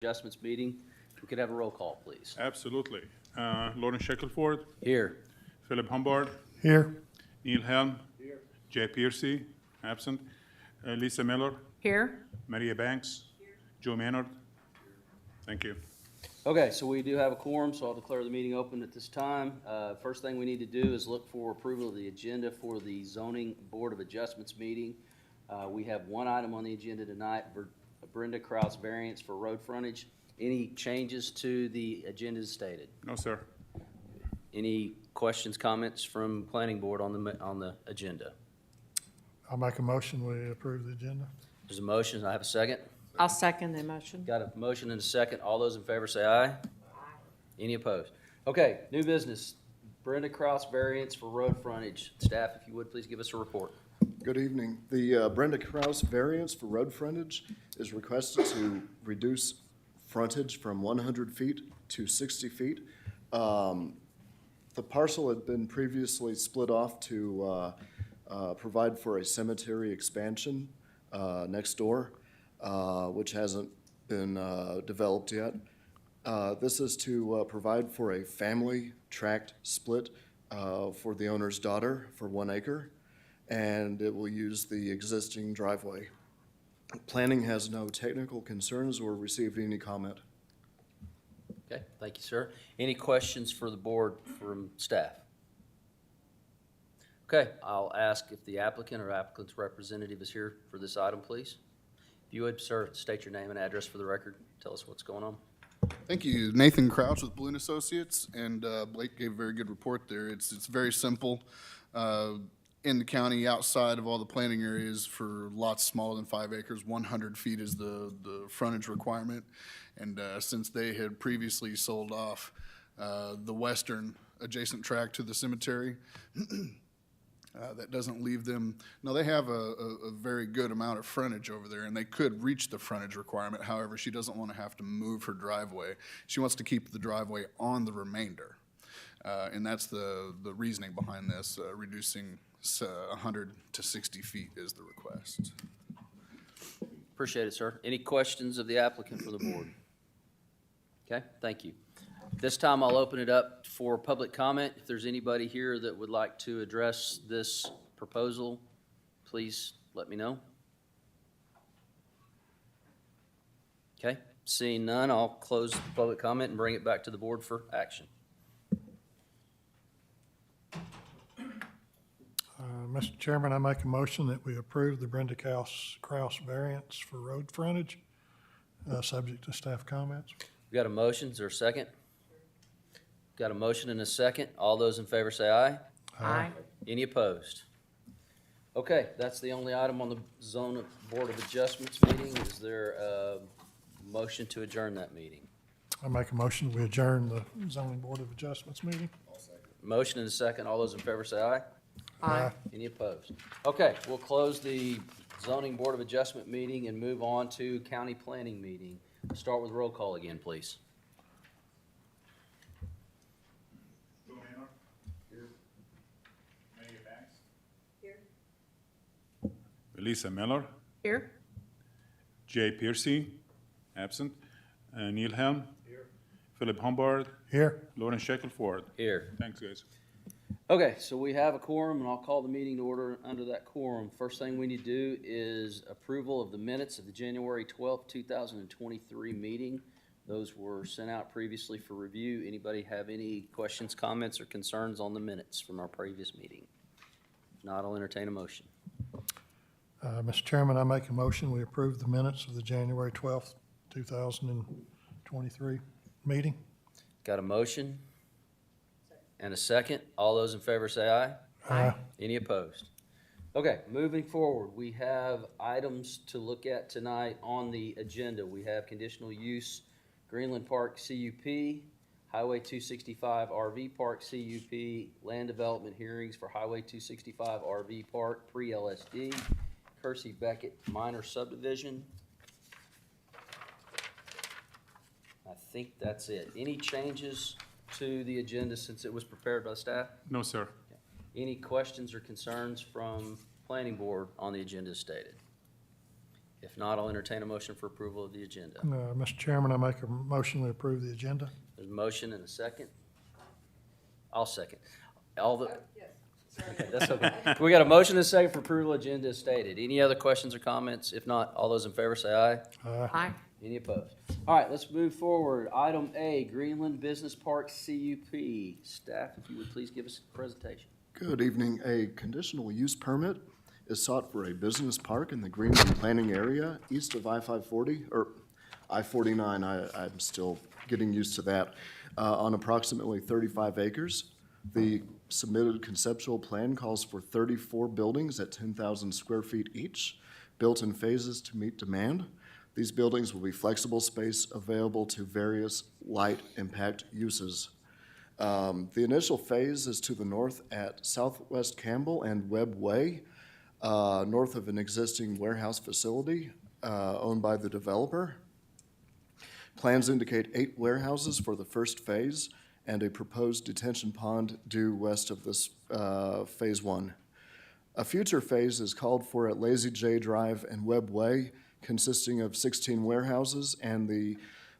Adjustments meeting. If we could have a roll call, please. Absolutely. Lauren Shackelford, Here. Philip Humbard, Here. Neil Helm. Here. Jay Piercy, absent. Lisa Miller, Here. Maria Banks. Here. Joe Maynard. Thank you. Okay, so we do have a quorum, so I'll declare the meeting open at this time. First thing we need to do is look for approval of the agenda for the Zoning Board of Adjustments meeting. We have one item on the agenda tonight, Brenda Kraus variance for road frontage. Any changes to the agenda as stated? No, sir. Any questions, comments from Planning Board on the agenda? I'll make a motion, we approve the agenda. There's a motion. I have a second. I'll second the motion. Got a motion and a second. All those in favor say aye. Aye. Any opposed? Okay, new business. Brenda Kraus variance for road frontage. Staff, if you would, please give us a report. Good evening. The Brenda Kraus variance for road frontage is requested to reduce frontage from 100 feet to 60 feet. The parcel had been previously split off to provide for a cemetery expansion next door, which hasn't been developed yet. This is to provide for a family tract split for the owner's daughter for 1 acre, and it will use the existing driveway. Planning has no technical concerns or received any comment. Okay, thank you, sir. Any questions for the board from staff? Okay, I'll ask if the applicant or applicant's representative is here for this item, please. If you would, sir, state your name and address for the record. Tell us what's going on. Thank you. Nathan Crouch with Balloon Associates, and Blake gave a very good report there. It's very simple. In the county, outside of all the planting areas for lots smaller than 5 acres, 100 feet is the frontage requirement. And since they had previously sold off the western adjacent tract to the cemetery, that doesn't leave them. No, they have a very good amount of frontage over there, and they could reach the frontage requirement. However, she doesn't want to have to move her driveway. She wants to keep the driveway on the remainder. And that's the reasoning behind this, reducing 100 to 60 feet is the request. Appreciate it, sir. Any questions of the applicant for the board? Okay, thank you. This time I'll open it up for public comment. If there's anybody here that would like to address this proposal, please let me know. Okay, seeing none, I'll close the public comment and bring it back to the board for action. Mr. Chairman, I make a motion that we approve the Brenda Kraus variance for road frontage, subject to staff comments. We got a motion. Is there a second? Got a motion and a second. All those in favor say aye. Aye. Any opposed? Okay, that's the only item on the Zone Board of Adjustments meeting. Is there a motion to adjourn that meeting? I make a motion, we adjourn the zoning board of adjustments meeting. Motion and a second. All those in favor say aye. Aye. Any opposed? Okay, we'll close the Zoning Board of Adjustment meeting and move on to County Planning meeting. Start with roll call again, please. Joe Maynard. Here. Maria Banks. Here. Lisa Miller, Here. Jay Piercy, absent. Neil Helm. Here. Philip Humbard, Here. Lauren Shackelford. Here. Thanks, guys. Okay, so we have a quorum, and I'll call the meeting to order under that quorum. First thing we need to do is approval of the minutes of the January 12th, 2023 meeting. Those were sent out previously for review. Anybody have any questions, comments, or concerns on the minutes from our previous meeting? If not, I'll entertain a motion. Mr. Chairman, I make a motion, we approve the minutes of the January 12th, 2023 meeting. Got a motion and a second. All those in favor say aye. Aye. Any opposed? Okay, moving forward, we have items to look at tonight on the agenda. We have conditional use, Greenland Park CUP, Highway 265 RV Park CUP, land development hearings for Highway 265 RV Park pre-LSD, Kersey Beckett minor subdivision. I think that's it. Any changes to the agenda since it was prepared by staff? No, sir. Any questions or concerns from planning board on the agenda stated? If If not, I'll entertain a motion for approval of the agenda. Mr. Chairman, I make a motion to approve the agenda. There's a motion and a second. I'll second. All the, okay, that's okay. We got a motion and a second for approval agenda as stated. Any other questions or comments? If not, all those in favor say aye. Aye. Any opposed? All right, let's move forward. Item A, Greenland Business Park CUP. Staff, if you would please give us a presentation. Good evening. A conditional use permit is sought for a business park in the Greenland planning area east of I-540, or I-49. I'm still getting used to that, on approximately 35 acres. The submitted conceptual plan calls for 34 buildings at 10,000 square feet each, built in phases to meet demand. These buildings will be flexible space available to various light impact uses. The initial phase is to the north at Southwest Campbell and Webb Way, north of an existing warehouse facility owned by the developer. Plans indicate 8 warehouses for the first phase and a proposed detention pond due west of this phase 1. A future phase is called for at Lazy J Drive and Webb Way, consisting of 16 warehouses, and the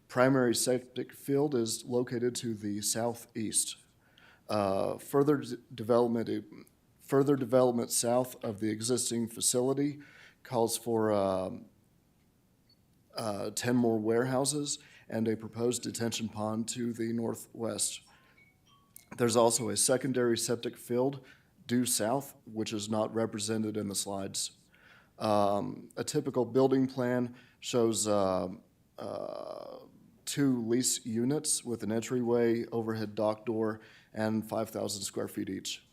primary septic field is located to the southeast. Further development south of the existing facility calls for 10 more warehouses and a proposed detention pond to the northwest. There's also a secondary septic field due south, which is not represented in the slides. A typical building plan shows 2 lease units with an entryway, overhead dock door, and 5,000 square feet each.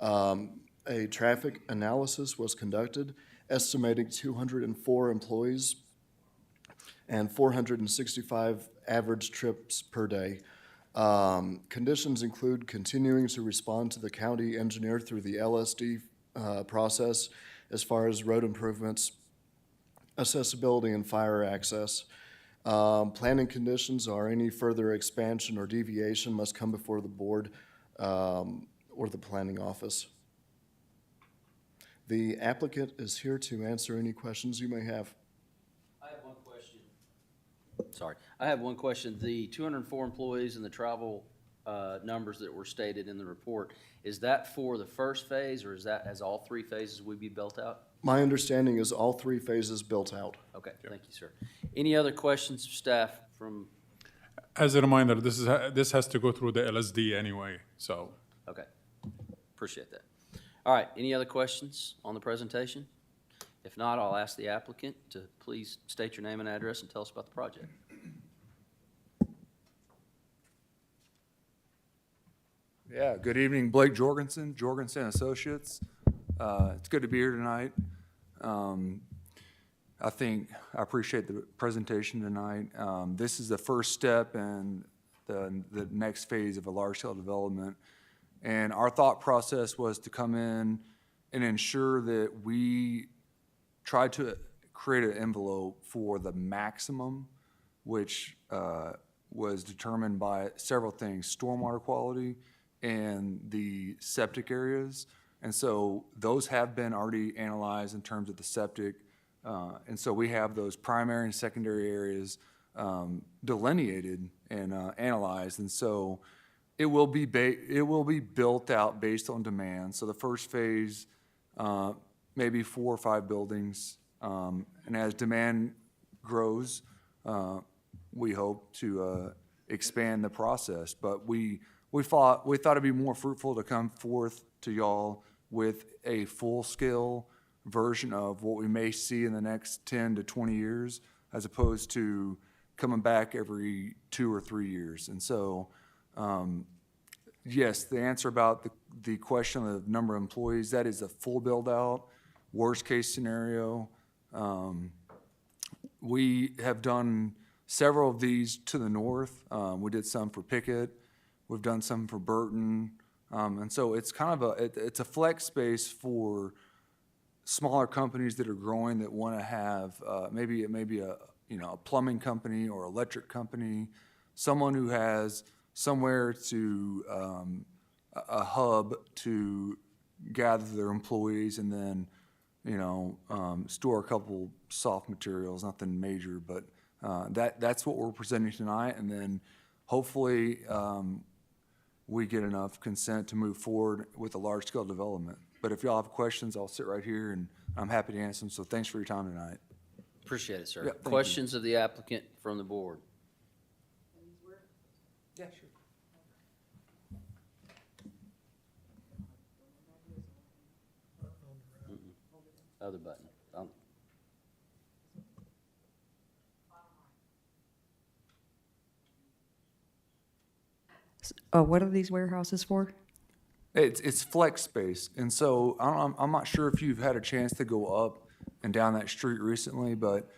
A traffic analysis was conducted, estimating 204 employees and 465 average trips per day. Conditions include continuing to respond to the county engineer through the LSD process as far as road improvements, accessibility, and fire access. Planning conditions are any further expansion or deviation must come before the board or the planning office. The applicant is here to answer any questions you may have. I have one question. Sorry, I have one question. The 204 employees and the travel numbers that were stated in the report, is that for the first phase, or is that as all 3 phases would be built out? My understanding is all 3 phases built out. Okay, thank you, sir. Any other questions, staff, from, As a reminder, this has to go through the LSD anyway, so. okay, appreciate that. All right, any other questions on the presentation? If not, I'll ask the applicant to please state your name and address and tell us about the project. Yeah, good evening, Blake Jorgensen, Jorgensen Associates. It's good to be here tonight. I appreciate the presentation tonight. This is the first step in the next phase of a large-scale development. And our thought process was to come in and ensure that we try to create an envelope for the maximum, which was determined by several things: stormwater quality and the septic areas. And so those have been already analyzed in terms of the septic. And so we have those primary and secondary areas delineated and analyzed. And so it will be built out based on demand. So the first phase, maybe 4 or 5 buildings. And as demand grows, we hope to expand the process. But we thought it'd be more fruitful to come forth to y'all with a full-scale version of what we may see in the next 10 to 20 years, as opposed to coming back every 2 or 3 years. And so, yes, the answer about the question of the number of employees, that is a full build-out, worst-case scenario. We have done several of these to the north. We did some for Pickett. We've done some for Burton. And so it's kind of it's a flex space for smaller companies that are growing that want to have maybe a plumbing company or electric company, someone who has somewhere to a hub to gather their employees and then store a couple soft materials, nothing major, but that's what we're presenting tonight. And then hopefully we get enough consent to move forward with a large-scale development. But if y'all have questions, I'll sit right here, and I'm happy to answer them. So thanks for your time tonight. Appreciate it, sir. Yeah, thank you. Questions of the applicant from the board? Yeah, sure. Other button. What are these warehouses for? It's flex space, and so I'm not sure if you've had a chance to go up and down that street recently, but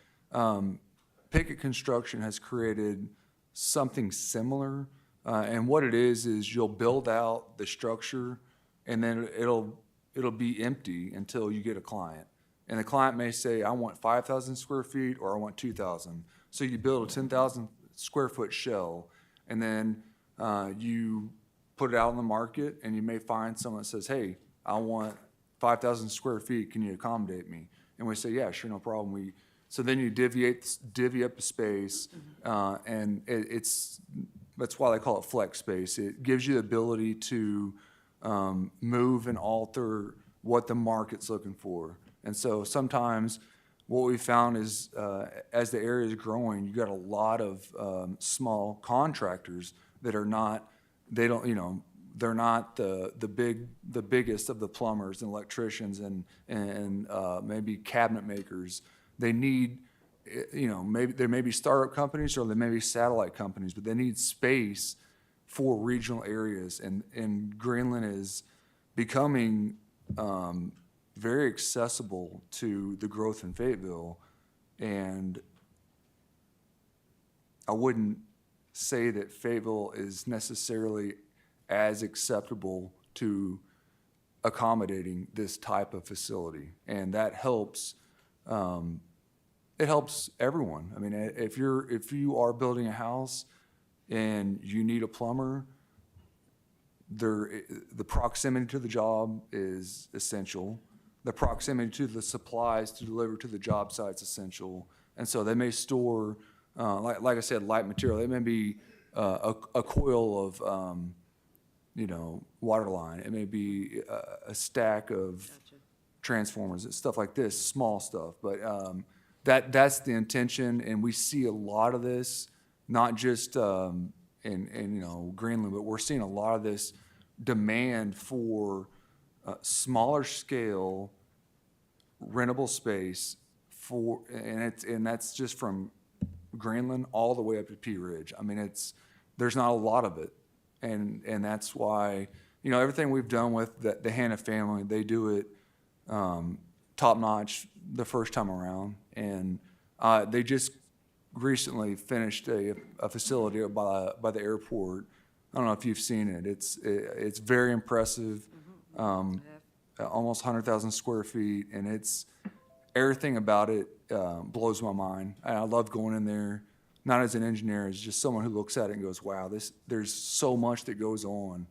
Pickett Construction has created something similar, and what it is you'll build out the structure, and then it'll be empty until you get a client, and the client may say, I want 5,000 square feet or I want 2,000. So you build a 10,000 square foot shell, and then you put it out on the market, and you may find someone that says, hey, I want 5,000 square feet, can you accommodate me? And we say, yeah, sure, no problem. So then you divvy up the space, and that's why they call it flex space. It gives you the ability to move and alter what the market's looking for. And so sometimes what we found is as the area is growing, you got a lot of small contractors that are not, they're not the biggest of the plumbers and electricians and maybe cabinet makers. They need, maybe there may be startup companies or there may be satellite companies, but they need space for regional areas. And Greenland is becoming very accessible to the growth in Fayetteville. And I wouldn't say that Fayetteville is necessarily as acceptable to accommodating this type of facility. And that helps, it helps everyone. I mean, if you are building a house and you need a plumber, the proximity to the job is essential. The proximity to the supplies to deliver to the job site is essential. And so they may store, like I said, light material. It may be a coil of, water line. It may be a stack of transformers, and stuff like this, small stuff. But that's the intention, and we see a lot of this, not just in Greenland, but we're seeing a lot of this demand for smaller scale rentable space and that's just from Greenland all the way up to Pea Ridge. I mean, there's not a lot of it, and that's why everything we've done with the Hanna family, they do it top notch the first time around, and they just recently finished a facility by the airport. I don't know if you've seen it. It's very impressive. Almost 100,000 square feet, and everything about it blows my mind. I love going in there, not as an engineer, as just someone who looks at it and goes, wow, there's so much that goes on.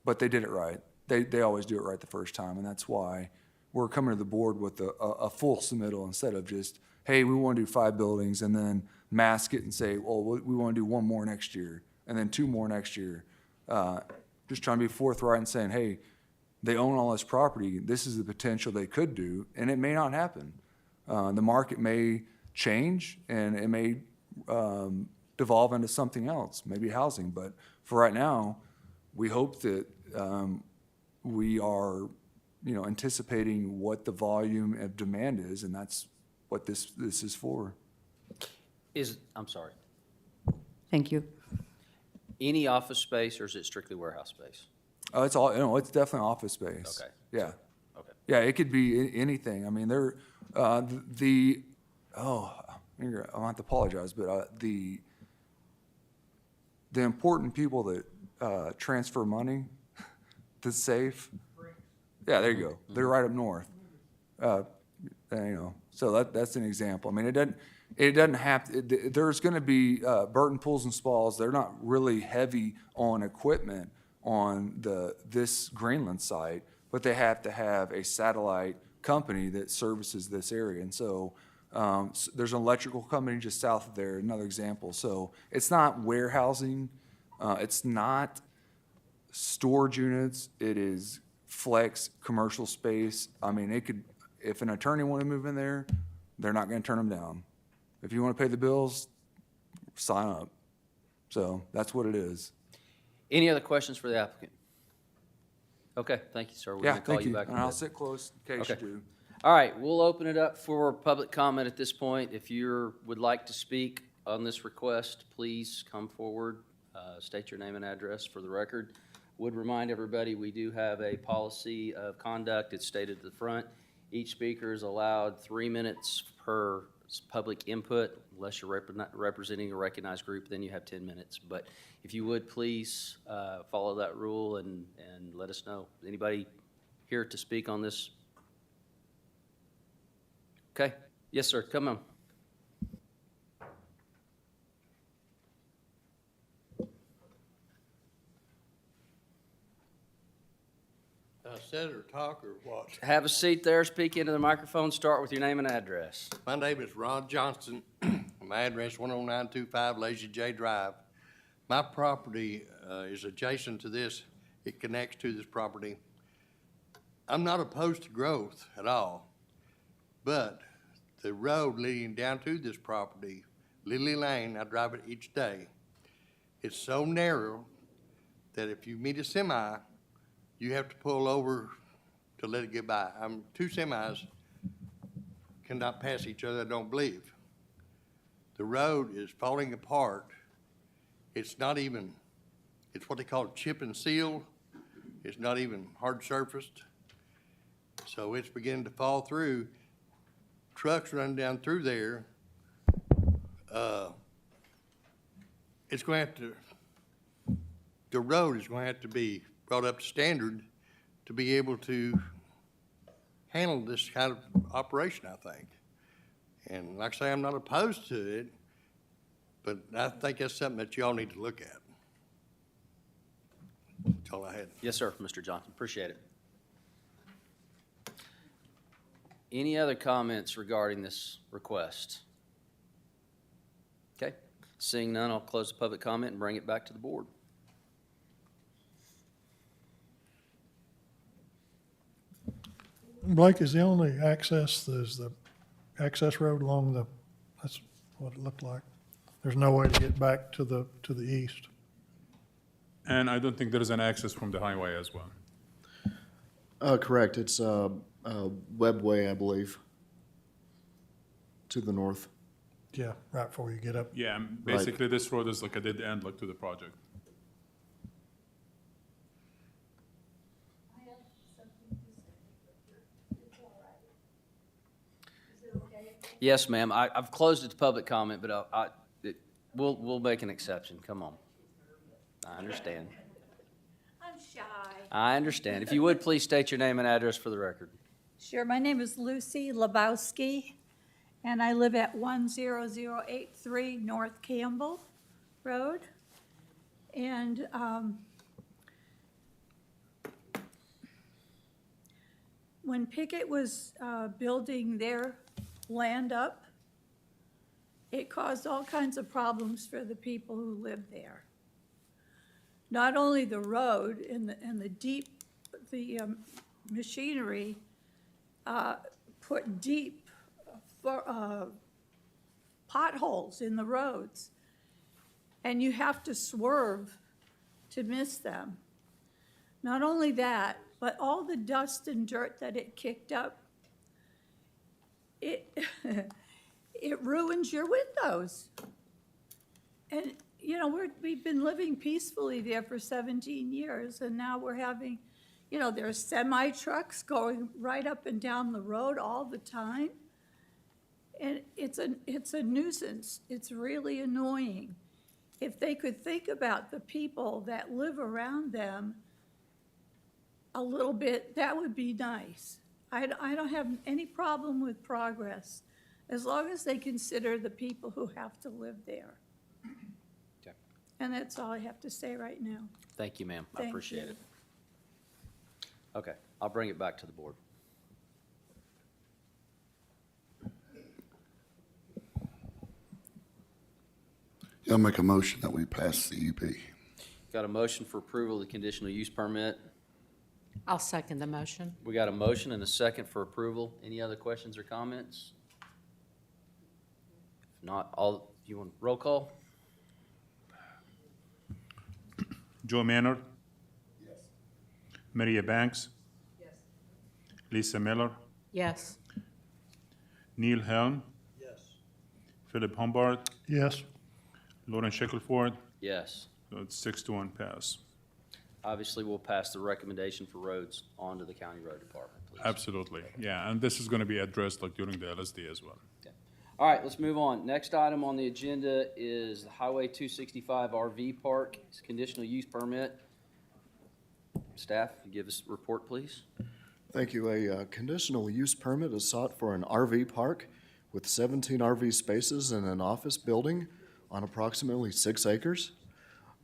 But they did it right. They always do it right the first time, and that's why we're coming to the board with a full submittal instead of just, hey, we want to do 5 buildings and then mask it and say, well, we want to do 1 more next year and then 2 more next year. Just trying to be forthright and saying, hey, they own all this property. This is the potential they could do, and it may not happen. The market may change, and it may devolve into something else, maybe housing. But for right now, we hope that we are, anticipating what the volume of demand is, and that's what this is for. I'm sorry, Thank you. any office space, or is it strictly warehouse space? It's all, it's definitely office space. Okay. Yeah. Okay. Yeah, it could be anything. I mean, I'll have to apologize, but the important people that transfer money to safe, yeah, there you go. They're right up north. So that's an example. I mean, it doesn't have to, there's going to be Burton Pools and Spas. They're not really heavy on equipment on this Greenland site, but they have to have a satellite company that services this area. And so there's an electrical company just south of there, another example. So it's not warehousing, it's not storage units, it is flex commercial space. I mean, it could, if an attorney wanted to move in there, they're not gonna turn them down. If you wanna pay the bills, sign up. So that's what it is. Any other questions for the applicant? Okay, thank you, sir. We're Yeah, gonna call thank you. back in And a I'll bit. sit close in case you Okay. do. All right, we'll open it up for public comment at this point. If you would like to speak on this request, please come forward, state your name and address for the record. Would remind everybody, we do have a policy of conduct. It's stated at the front. Each speaker is allowed 3 minutes per public input. Unless you're representing a recognized group, then you have 10 minutes. But if you would, please follow that rule and let us know. Anybody here to speak on this? Okay, yes, sir, come on. Sit or talk or what? Have a seat there, speak into the microphone, start with your name and address. My name is Ron Johnston. My address 10925 Lazy J Drive. My property is adjacent to this. It connects to this property. I'm not opposed to growth at all, but the road leading down to this property, Lily Lane, I drive it each day. It's so narrow that if you meet a semi, you have to pull over to let it get by. Two semis cannot pass each other, I don't believe. The road is falling apart. It's not even, it's what they call chip and seal. It's not even hard surfaced. So it's beginning to fall through. Trucks running down through there. It's going to have to, the road is going to have to be brought up to standard to be able to handle this kind of operation, I think. And like I say, I'm not opposed to it, but I think that's something that y'all need to look at. That's all I had. Yes, sir, Mr. Johnson, appreciate it. Any other comments regarding this request? Okay, seeing none, I'll close the public comment and bring it back to the board. Blake, is the only access, there's the access road along the, that's what it looked like. There's no way to get back to the east. And I don't think there is an access from the highway as well. Correct, it's Webway, I believe, to the north. Yeah, right before you get up. Yeah, and basically this road is like a dead end, like to the project. Yes, ma'am, I've closed it to public comment, but we'll make an exception, come on. I understand. I'm shy. I understand. If you would, please state your name and address for the record. Sure, my name is Lucy Lebowski, and I live at 10083 North Campbell Road. And when Pickett was building their land up, it caused all kinds of problems for the people who live there. Not only the road and the machinery put deep potholes in the roads, and you have to swerve to miss them. Not only that, but all the dust and dirt that it kicked up, it ruins your windows. And you know, we've been living peacefully there for 17 years, and now we're having, you know, there's semi-trucks going right up and down the road all the time. And it's a nuisance. It's really annoying. If they could think about the people that live around them a little bit, that would be nice. I don't have any problem with progress, as long as they consider the people who have to live there. Okay. And that's all I have to say right now. Thank you, ma'am, I Thank appreciate you. it. Okay, I'll bring it back to the board. I'll make a motion that we pass CUP. Got a motion for approval of the conditional use permit. I'll second the motion. We got a motion and a second for approval. Any other questions or comments? If not, you want roll call? Joe Manor. Yes. Maria Banks. Yes. Lisa Miller. Yes. Neil Helm. Yes. Philip Humbard. Yes. Lauren Shackelford. Yes. So it's 6-1 pass. Obviously, we'll pass the recommendation for roads on to the county road department, please. Absolutely, yeah, and this is gonna be addressed like during the LSD as well. Okay. All right, let's move on. Next item on the agenda is the Highway 265 RV Park. It's a conditional use permit. Staff, give us a report, please. Thank you. A conditional use permit is sought for an RV park with 17 RV spaces and an office building on approximately 6 acres.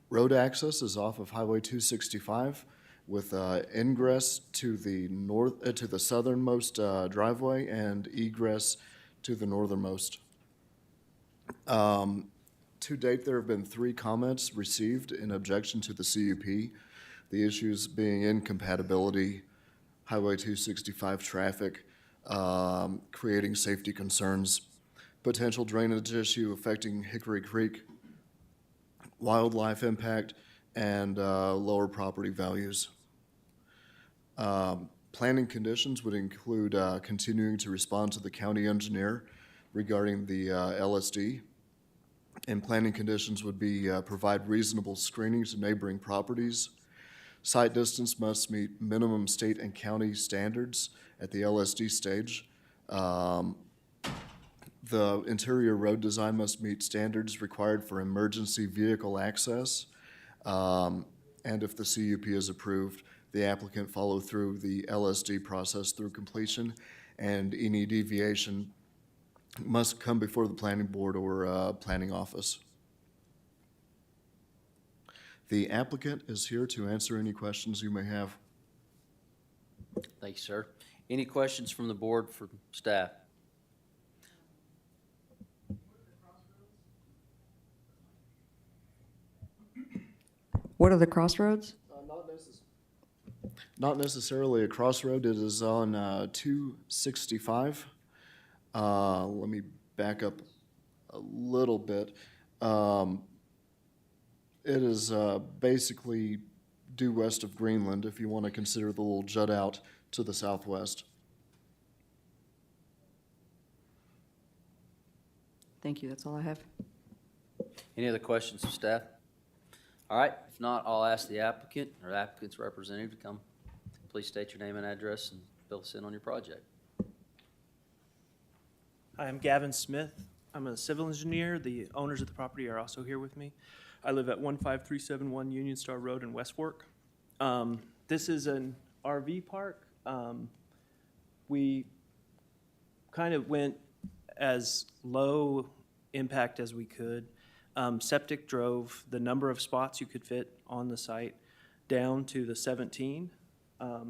Road access is off of Highway 265 with ingress to the southernmost driveway and egress to the northernmost. To date, there have been 3 comments received in objection to the CUP. The issues being incompatibility, Highway 265 traffic, creating safety concerns, potential drainage issue affecting Hickory Creek, wildlife impact, and lower property values. Planning conditions would include continuing to respond to the county engineer regarding the LSD. And planning conditions would be provide reasonable screening to neighboring properties. Site distance must meet minimum state and county standards at the LSD stage. The interior road design must meet standards required for emergency vehicle access. And if the CUP is approved, the applicant follow through the LSD process through completion, and any deviation must come before the planning board or planning office. The applicant is here to answer any questions you may have. Thank you, sir. Any questions from the board for staff? What are the crossroads? Not necessarily a crossroad. It is on 265. Let me back up a little bit. It is basically due west of Greenland, if you want to consider the little jut out to the southwest. Thank you, that's all I have. Any other questions of staff? All right, if not, I'll ask the applicant or applicant's representative to come. Please state your name and address and fill us in on your project. Hi, I'm Gavin Smith. I'm a civil engineer. The owners of the property are also here with me. I live at 15371 Union Star Road in West Fork. This is an RV park. We kind of went as low impact as we could. Septic drove the number of spots you could fit on the site down to the 17.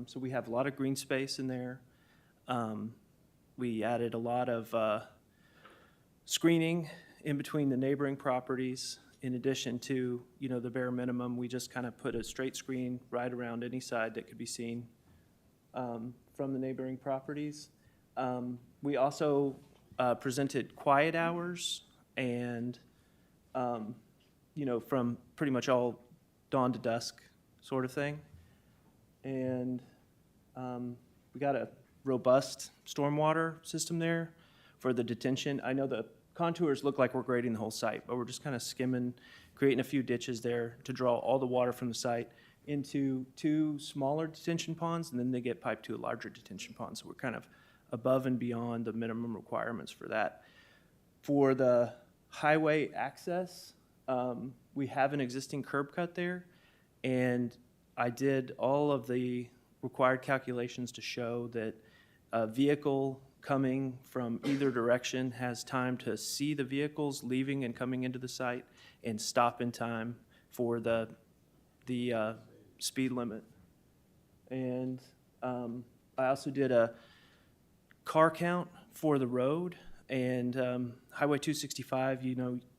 So we have a lot of green space in there. We added a lot of screening in between the neighboring properties. In addition to, the bare minimum, we just kind of put a straight screen right around any side that could be seen from the neighboring properties. We also presented quiet hours and, from pretty much all dawn to dusk sort of thing. And we got a robust stormwater system there for the detention. I know the contours look like we're grading the whole site, but we're just kind of skimming, creating a few ditches there to draw all the water from the site into 2 smaller detention ponds, and then they get piped to a larger detention pond. So we're kind of above and beyond the minimum requirements for that. For the highway access, we have an existing curb cut there, and I did all of the required calculations to show that a vehicle coming from either direction has time to see the vehicles leaving and coming into the site and stop in time for the speed limit. And I also did a car count for the road. And Highway 265,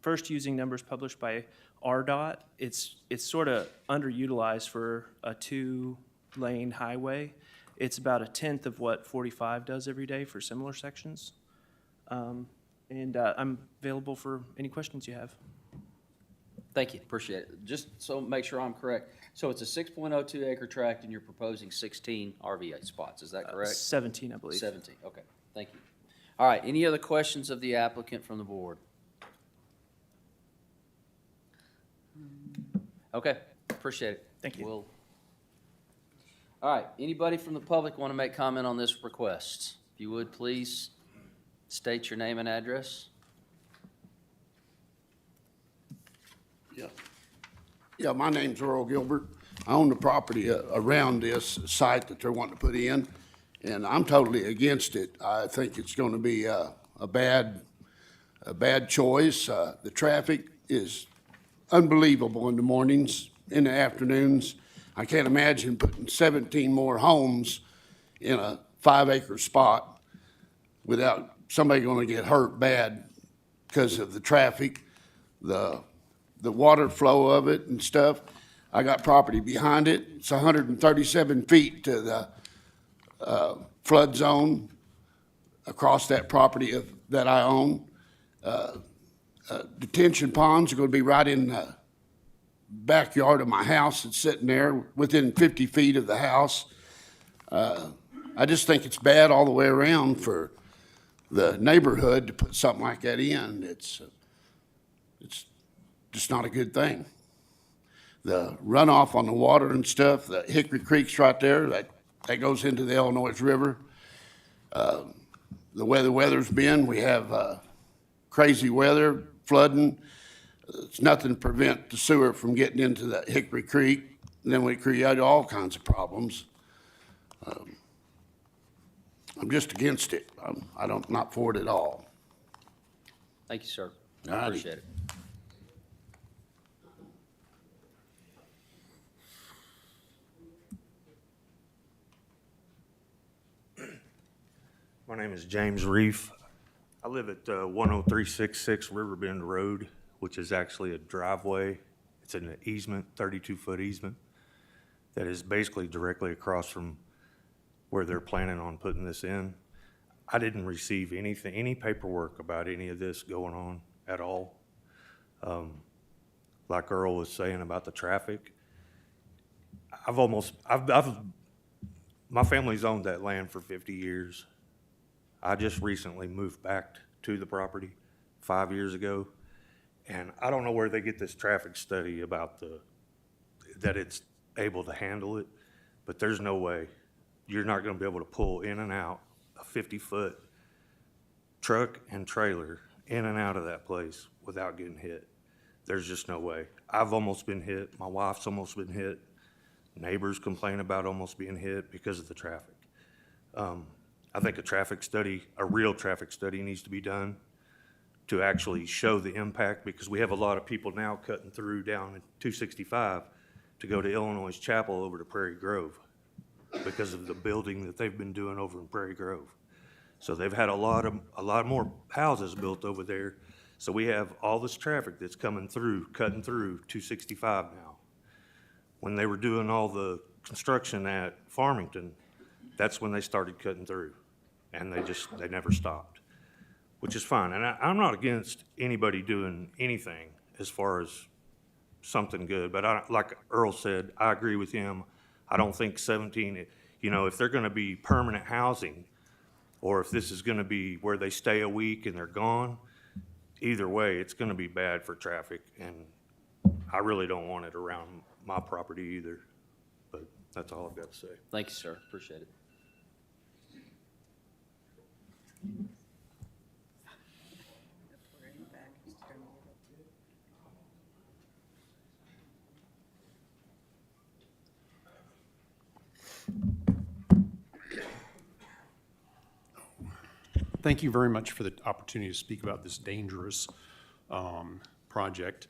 first using numbers published by RDOT, it's sort of underutilized for a 2-lane highway. It's about a tenth of what 45 does every day for similar sections. And I'm available for any questions you have. Thank you, appreciate it. Just so make sure I'm correct. So it's a 6.02 acre tract and you're proposing 16 RV spots, is that correct? 17, I believe. 17, okay, thank you. All right, any other questions of the applicant from the board? Okay, appreciate it. Thank you. All right, anybody from the public want to make comment on this request? If you would, please state your name and address. Yeah, my name's Earl Gilbert. I own the property around this site that they're wanting to put in, and I'm totally against it. I think it's going to be a bad choice. The traffic is unbelievable in the mornings, in the afternoons. I can't imagine putting 17 more homes in a 5-acre spot without somebody going to get hurt bad because of the traffic, the water flow of it and stuff. I got property behind it. It's 137 feet to the flood zone across that property that I own. Detention ponds are going to be right in the backyard of my house. It's sitting there within 50 feet of the house. I just think it's bad all the way around for the neighborhood to put something like that in. It's just not a good thing. The runoff on the water and stuff, the Hickory Creek's right there, that goes into the Illinois River. The way the weather's been, we have crazy weather, flooding. It's nothing to prevent the sewer from getting into the Hickory Creek. And then we create all kinds of problems. I'm just against it. I'm not for it at all. Thank you, sir. I Alrighty. appreciate it. My name is James Reef. I live at 10366 Riverbend Road, which is actually a driveway. It's an easement, 32-foot easement, that is basically directly across from where they're planning on putting this in. I didn't receive any paperwork about any of this going on at all. Like Earl was saying about the traffic, my family's owned that land for 50 years. I just recently moved back to the property 5 years ago, and I don't know where they get this traffic study about that it's able to handle it, but there's no way. You're not gonna be able to pull in and out a 50-foot truck and trailer in and out of that place without getting hit. There's just no way. I've almost been hit, my wife's almost been hit, neighbors complain about almost being hit because of the traffic. I think a real traffic study needs to be done to actually show the impact, because we have a lot of people now cutting through down at 265 to go to Illinois Chapel over to Prairie Grove because of the building that they've been doing over in Prairie Grove. So they've had a lot more houses built over there. So we have all this traffic that's coming through, cutting through 265 now. When they were doing all the construction at Farmington, that's when they started cutting through, and they never stopped, which is fine. And I'm not against anybody doing anything as far as something good, but like Earl said, I agree with him. I don't think 17, if they're gonna be permanent housing, or if this is gonna be where they stay a week and they're gone, either way, it's gonna be bad for traffic, and I really don't want it around my property either. But that's all I've got to say. Thank you, sir. Appreciate it. Thank you very much for the opportunity to speak about this dangerous project.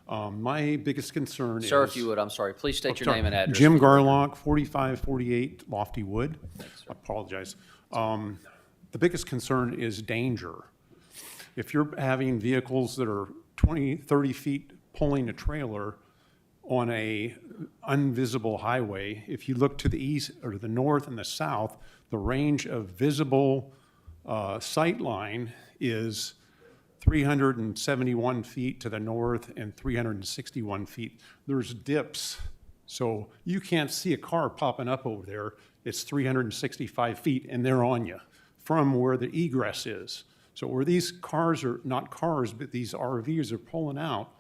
My biggest concern is... Sir, if you would, I'm sorry, please state your name and address. Jim Garlock, 4548 Lofty Wood. I apologize. The biggest concern is danger. if you're having vehicles that are 20, 30 feet pulling a trailer on a invisible highway, if you look to the east or the north and the south, the range of visible sight line is 371 feet to the north and 361 feet. There's dips, so you can't see a car popping up over there. It's 365 feet and they're on you from where the egress is. So where these cars are, not cars, but these RVs are pulling out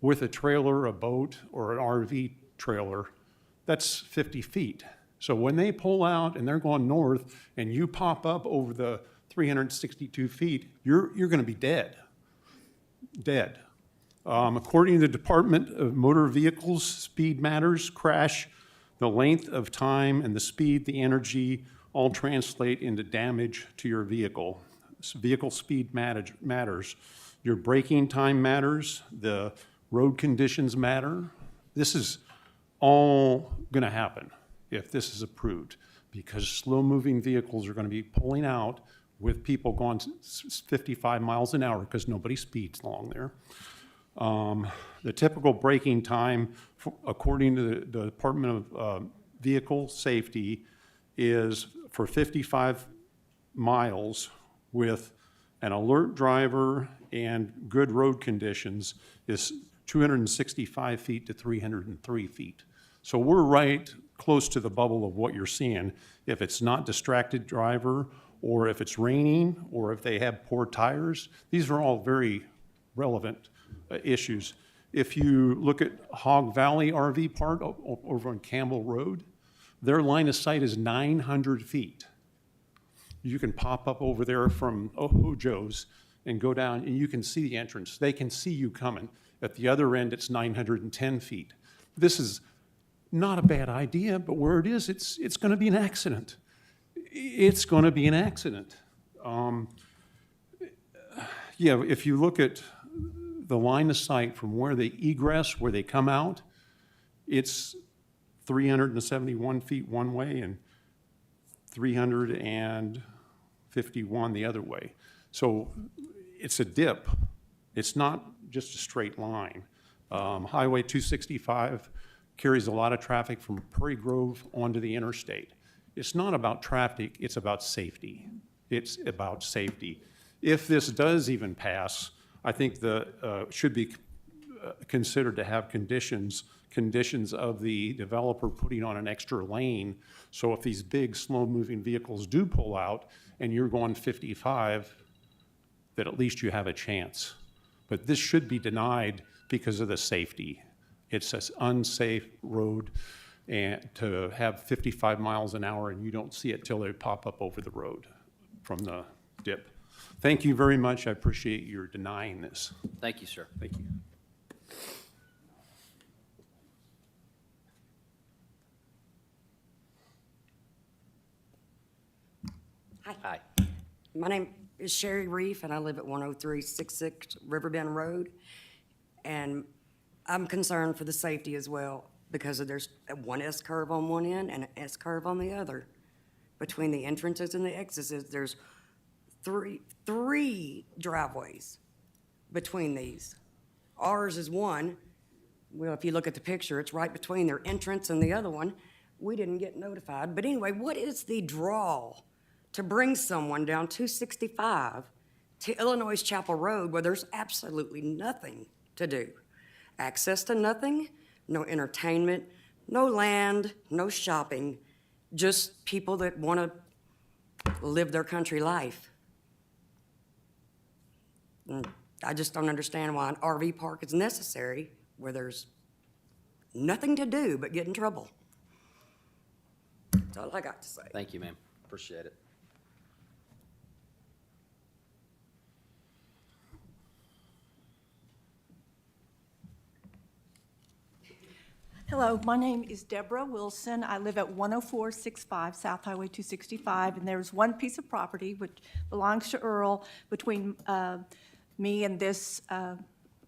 with a trailer, a boat, or an RV trailer, that's 50 feet. So when they pull out and they're going north and you pop up over the 362 feet, you're going to be dead. Dead. According to the Department of Motor Vehicles, speed matters, crash, the length of time and the speed, the energy, all translate into damage to your vehicle. Vehicle speed matters. Your braking time matters. The road conditions matter. This is all going to happen if this is approved, because slow-moving vehicles are going to be pulling out with people going 55 miles an hour because nobody speeds along there. The typical braking time, according to the Department of Vehicle Safety, is for 55 miles with an alert driver and good road conditions is 265 feet to 303 feet. So we're right close to the bubble of what you're seeing. If it's not distracted driver, or if it's raining, or if they have poor tires, these are all very relevant issues. If you look at Hog Valley RV Park over on Campbell Road, their line of sight is 900 feet. You can pop up over there from Joe's and go down and you can see the entrance. They can see you coming. At the other end, it's 910 feet. This is not a bad idea, but where it is, it's going to be an accident. It's going to be an accident. Yeah, if you look at the line of sight from where they egress, where they come out, it's 371 feet one way and 351 the other way. So it's a dip. It's not just a straight line. Highway 265 carries a lot of traffic from Prairie Grove onto the interstate. It's not about traffic, it's about safety. It's about safety. If this does even pass, I think should be considered to have conditions of the developer putting on an extra lane. So if these big slow-moving vehicles do pull out and you're going 55, that at least you have a chance. But this should be denied because of the safety. It's an unsafe road and to have 55 miles an hour and you don't see it till they pop up over the road from the dip. Thank you very much. I appreciate your denying this. Thank you, sir. Thank you. Hi. My name is Sherry Reef, and I live at 10366 Riverbend Road. And I'm concerned for the safety as well, because there's one S-curve on one end and an S-curve on the other. Between the entrances and the exits, there's three driveways between these. Ours is one. Well, if you look at the picture, it's right between their entrance and the other one. We didn't get notified. But anyway, what is the draw to bring someone down 265 to Illinois Chapel Road where there's absolutely nothing to do? Access to nothing, no entertainment, no land, no shopping, just people that want to live their country life. And I just don't understand why an RV park is necessary where there's nothing to do but get in trouble. That's all I got to say. Thank you, ma'am. Appreciate it. Hello, my name is Deborah Wilson. I live at 10465 South Highway 265, and there's one piece of property which belongs to Earl between me and this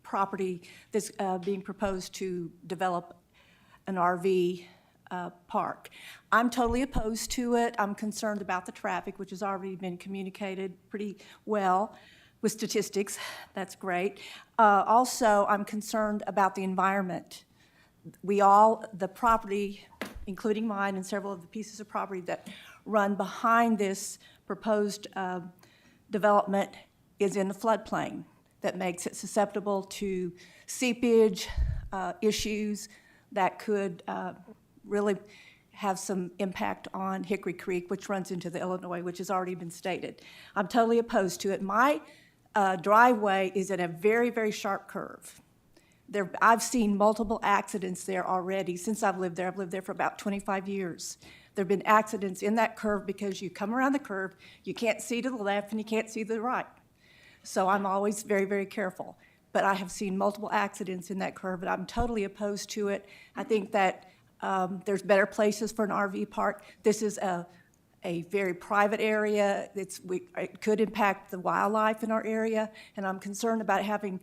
property that's being proposed to develop an RV park. I'm totally opposed to it. I'm concerned about the traffic, which has already been communicated pretty well. with statistics. That's great. Also, I'm concerned about the environment. The property, including mine and several of the pieces of property that run behind this proposed development, is in the floodplain. That makes it susceptible to seepage issues that could really have some impact on Hickory Creek, which runs into the Illinois, which has already been stated. I'm totally opposed to it. My driveway is at a very, very sharp curve. I've seen multiple accidents there already since I've lived there. I've lived there for about 25 years. There have been accidents in that curve because you come around the curve, you can't see to the left and you can't see to the right. So I'm always very, very careful. But I have seen multiple accidents in that curve, and I'm totally opposed to it. I think that there's better places for an RV park. This is a very private area. It could impact the wildlife in our area, and I'm concerned about having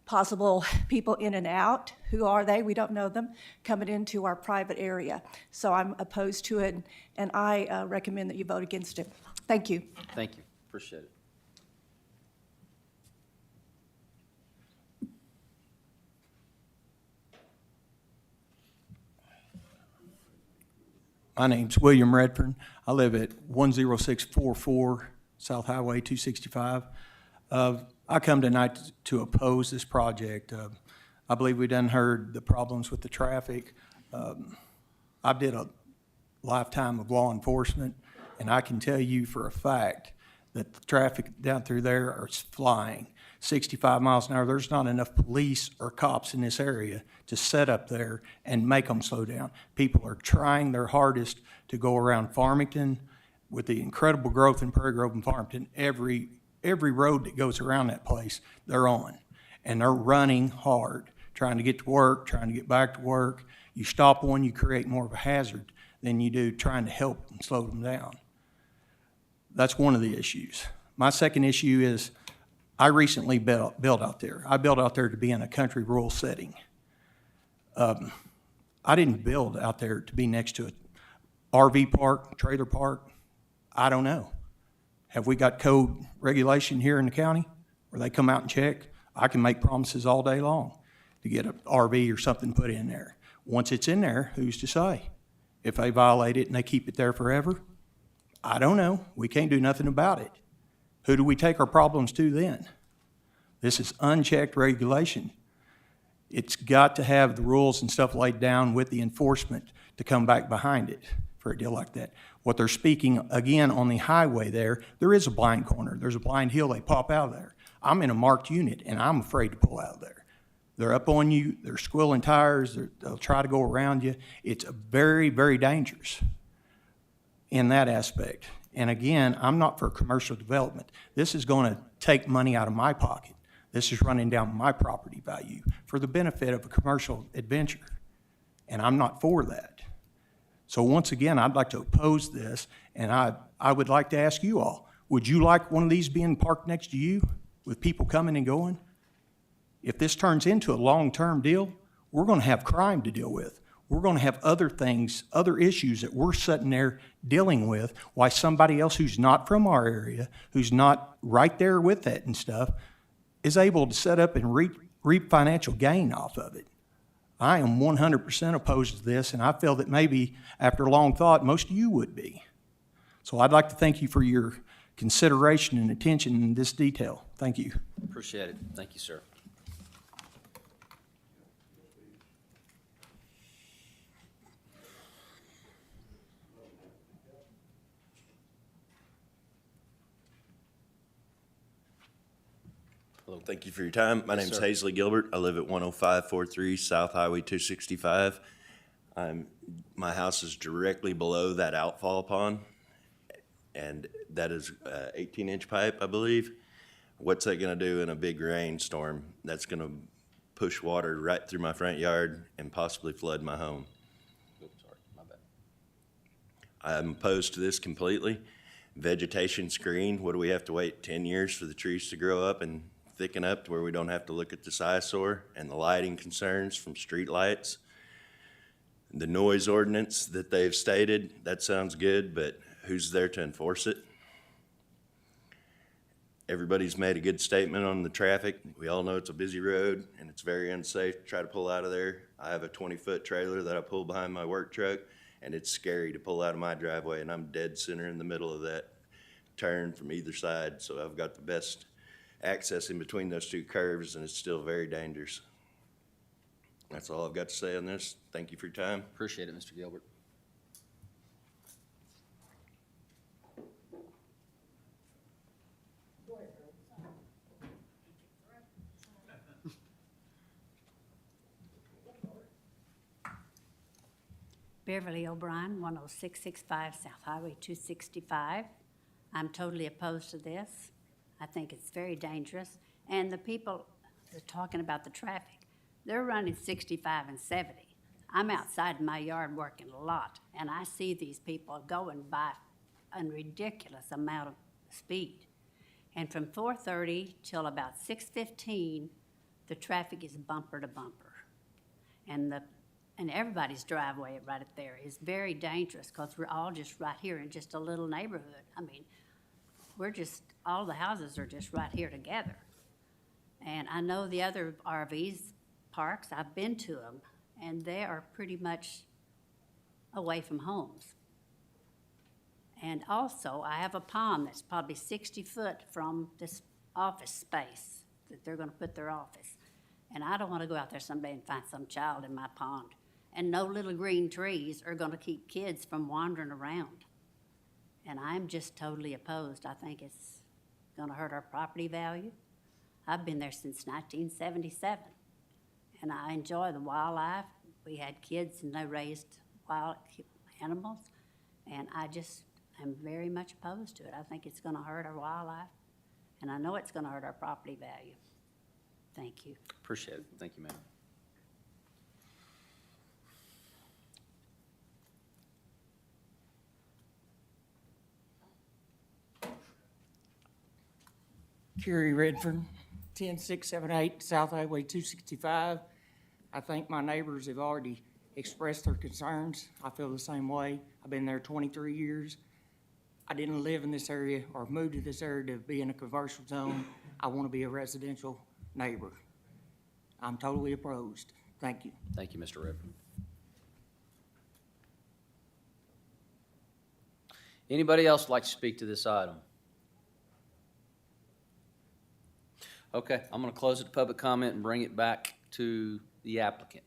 possible people in and out. Who are they? We don't know them, coming into our private area. So I'm opposed to it, and I recommend that you vote against it. Thank you. Thank you. Appreciate it. My name's William Redfern. I live at 10644 South Highway 265. I come tonight to oppose this project. I believe we done heard the problems with the traffic. I did a lifetime of law enforcement, and I can tell you for a fact that the traffic down through there is flying. 65 miles an hour, there's not enough police or cops in this area to set up there and make them slow down. People are trying their hardest to go around Farmington. With the incredible growth in Prairie Grove and Farmington, every road that goes around that place, they're on. And they're running hard, trying to get to work, trying to get back to work. You stop one, you create more of a hazard than you do trying to help and slow them down. That's one of the issues. My second issue is I recently built out there. I built out there to be in a country rural setting. I didn't build out there to be next to an RV park, trailer park. I don't know. Have we got code regulation here in the county where they come out and check? I can make promises all day long to get an RV or something put in there. Once it's in there, who's to say? If they violate it and they keep it there forever, I don't know. We can't do nothing about it. Who do we take our problems to then? This is unchecked regulation. It's got to have the rules and stuff laid down with the enforcement to come back behind it for a deal like that. What they're speaking, again, on the highway there is a blind corner. There's a blind hill. They pop out of there. I'm in a marked unit, and I'm afraid to pull out of there. They're up on you. They're squilling tires. They'll try to go around you. It's very, very dangerous in that aspect. And again, I'm not for commercial development. This is going to take money out of my pocket. This is running down my property value for the benefit of a commercial adventure. And I'm not for that. So once again, I'd like to oppose this, and I would like to ask you all, would you like one of these being parked next to you with people coming and going? If this turns into a long-term deal, we're going to have crime to deal with. We're going to have other things, other issues that we're sitting there dealing with, why somebody else who's not from our area, who's not right there with that and stuff, is able to set up and reap financial gain off of it. I am 100% opposed to this, and I feel that maybe after long thought, most of you would be. So I'd like to thank you for your consideration and attention in this detail. Thank you. Appreciate it. Thank you, sir. Hello, thank you for your time. My name's sir. Hazley Gilbert. I live at 10543 South Highway 265. My house is directly below that outfall pond, and that is 18-inch pipe, I believe. What's that going to do in a big rainstorm? That's going to push water right through my front yard and possibly flood my home. Oops, sorry, my bad. I'm opposed to this completely. Vegetation screen, what do we have to wait 10 years for the trees to grow up and thicken up to where we don't have to look at the eyesore and the lighting concerns from street lights? The noise ordinance that they've stated, that sounds good, but who's there to enforce it? Everybody's made a good statement on the traffic. We all know it's a busy road and it's very unsafe to try to pull out of there. I have a 20-foot trailer that I pull behind my work truck, and it's scary to pull out of my driveway, and I'm dead center in the middle of that turn from either side. So I've got the best access in between those two curves, and it's still very dangerous. That's all I've got to say on this. Thank you for your time. Appreciate it, Mr. Gilbert. Beverly O'Brien, 10665 South Highway 265. I'm totally opposed to this. I think it's very dangerous. And the people that are talking about the traffic, they're running 65 and 70. I'm outside in my yard working a lot, and I see these people going by a ridiculous amount of speed. And from 4:30 till about 6:15, the traffic is bumper to bumper. And everybody's driveway right up there is very dangerous because we're all just right here in just a little neighborhood. I mean, all the houses are just right here together. And I know the other RVs parks, I've been to them, and they are pretty much away from homes. And also, I have a pond that's probably 60 foot from this office space that they're gonna put their office. And I don't wanna go out there someday and find some child in my pond. And no little green trees are gonna keep kids from wandering around. And I'm just totally opposed. I think it's gonna hurt our property value. I've been there since 1977, and I enjoy the wildlife. We had kids and they raised wild animals, and I just am very much opposed to it. I think it's gonna hurt our wildlife, and I know it's gonna hurt our property value. Thank you. Appreciate it. Thank you, ma'am. Kerry Redford, 10678 South Highway 265. I think my neighbors have already expressed their concerns. I feel the same way. I've been there 23 years. I didn't live in this area or move to this area to be in a commercial zone. I want to be a residential neighbor. I'm totally opposed. Thank you. Thank you, Mr. Redford. Anybody else like to speak to this item? Okay, I'm going to close it to public comment and bring it back to the applicant.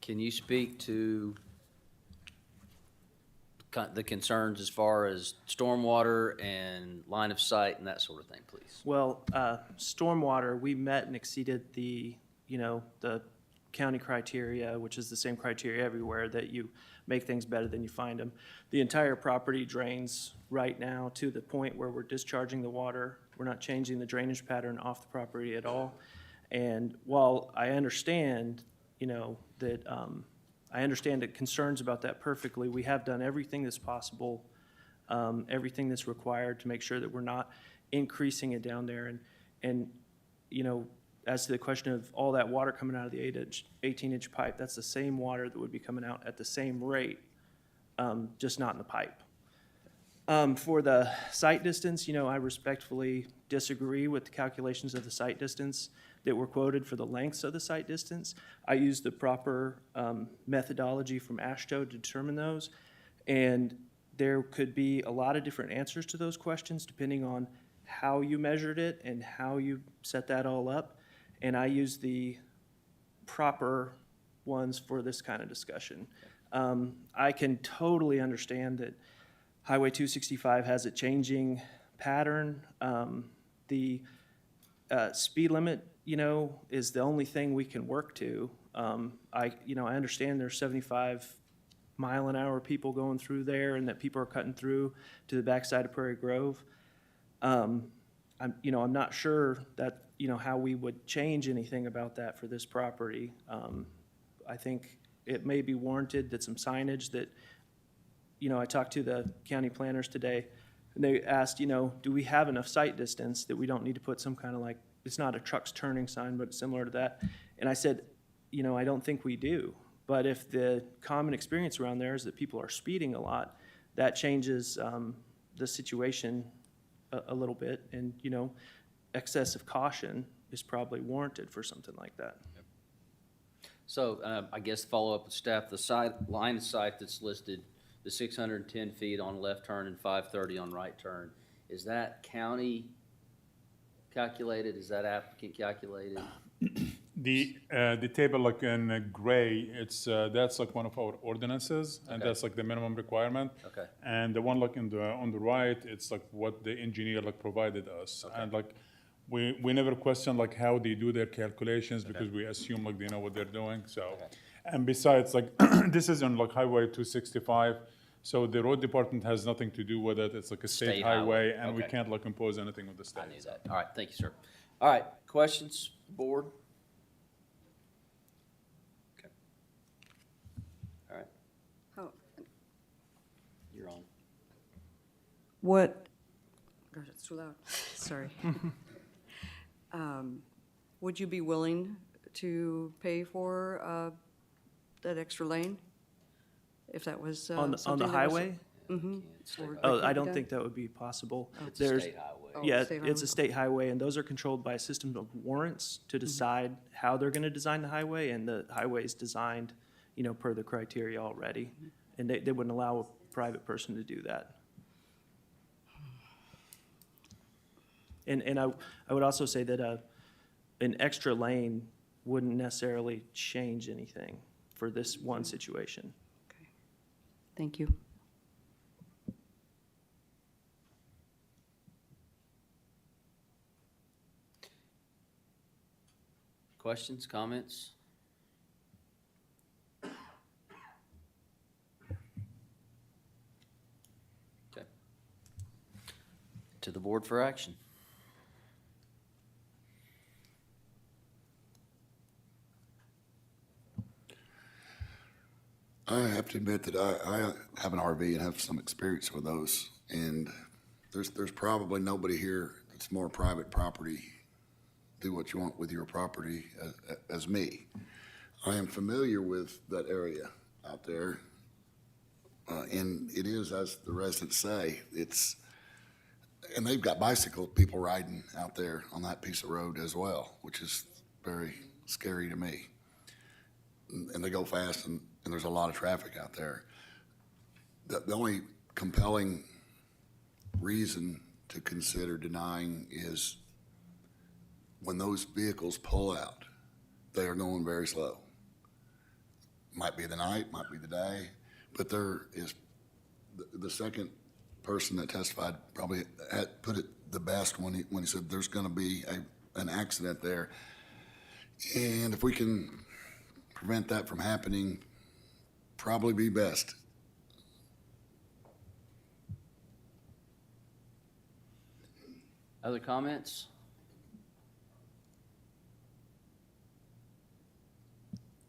Can you speak to the concerns as far as stormwater and line of sight and that sort of thing, please? Well, stormwater, we met and exceeded the county criteria, which is the same criteria everywhere, that you make things better than you find them. The entire property drains right now to the point where we're discharging the water. We're not changing the drainage pattern off the property at all. And while I understand, I understand the concerns about that perfectly, we have done everything that's possible, everything that's required to make sure that we're not increasing it down there. And as to the question of all that water coming out of the 18-inch pipe, that's the same water that would be coming out at the same rate, just not in the pipe. For the site distance, I respectfully disagree with the calculations of the site distance that were quoted for the lengths of the site distance. I used the proper methodology from AASHTO to determine those, and there could be a lot of different answers to those questions depending on how you measured it and how you set that all up. And I use the proper ones for this kind of discussion. I can totally understand that Highway 265 has a changing pattern. The speed limit, is the only thing we can work to. I understand there's 75-mile-an-hour people going through there and that people are cutting through to the backside of Prairie Grove. I'm not sure that, how we would change anything about that for this property. I think it may be warranted that some signage that, I talked to the county planners today, and they asked, do we have enough sight distance that we don't need to put some kind of it's not a trucks turning sign, but similar to that. And I said, I don't think we do. But if the common experience around there is that people are speeding a lot, that changes the situation a little bit. And, you know, excessive caution is probably warranted for something like that. So, I guess follow up with staff, the line of sight that's listed, the 610 feet on left turn and 530 on right turn, is that county calculated? Is that applicant calculated? The table like in gray, it's, that's like one of our ordinances, and Okay. that's like the minimum requirement. Okay. And the one like on the right, it's like what the engineer like provided us. Okay. And like, we never question like how they do their calculations because we assume like they know what they're doing, so. Okay. And besides, like, this is on like Highway 265, so the road department has nothing to do with it. It's like a State state highway. highway, and we Okay. can't like impose anything with the state. I knew that. All right, thank you, sir. All right, questions, board? Okay. All right, Oh, you're on. What, gosh, it's too loud. Sorry. Would you be willing to pay for that extra lane? If that was On the something that was- highway? Mhm. Oh, I don't think that would be possible. It's a state highway. Oh, Yeah, state it's a highway. state highway, and those are controlled by a system of warrants to decide how they're gonna design the highway, and the highway is designed, you know, per the criteria already. And they wouldn't allow a private person to do that. And I would also say that an extra lane wouldn't necessarily change anything for this one situation. Thank you. Questions, comments? Okay. To the board for action. I have to admit that I have an RV and have some experience with those, and there's probably nobody here that's more private property, do what you want with your property as me. I am familiar with that area out there, and it is, as the residents say, and they've got bicycle people riding out there on that piece of road as well, which is very scary to me. And they go fast, and there's a lot of traffic out there. The only compelling reason to consider denying is when those vehicles pull out, they are going very slow. Might be the night, might be the day, but there is, the second person that testified probably had put it the best when he said there's gonna be an accident there. And if we can prevent that from happening, probably be best. Other comments?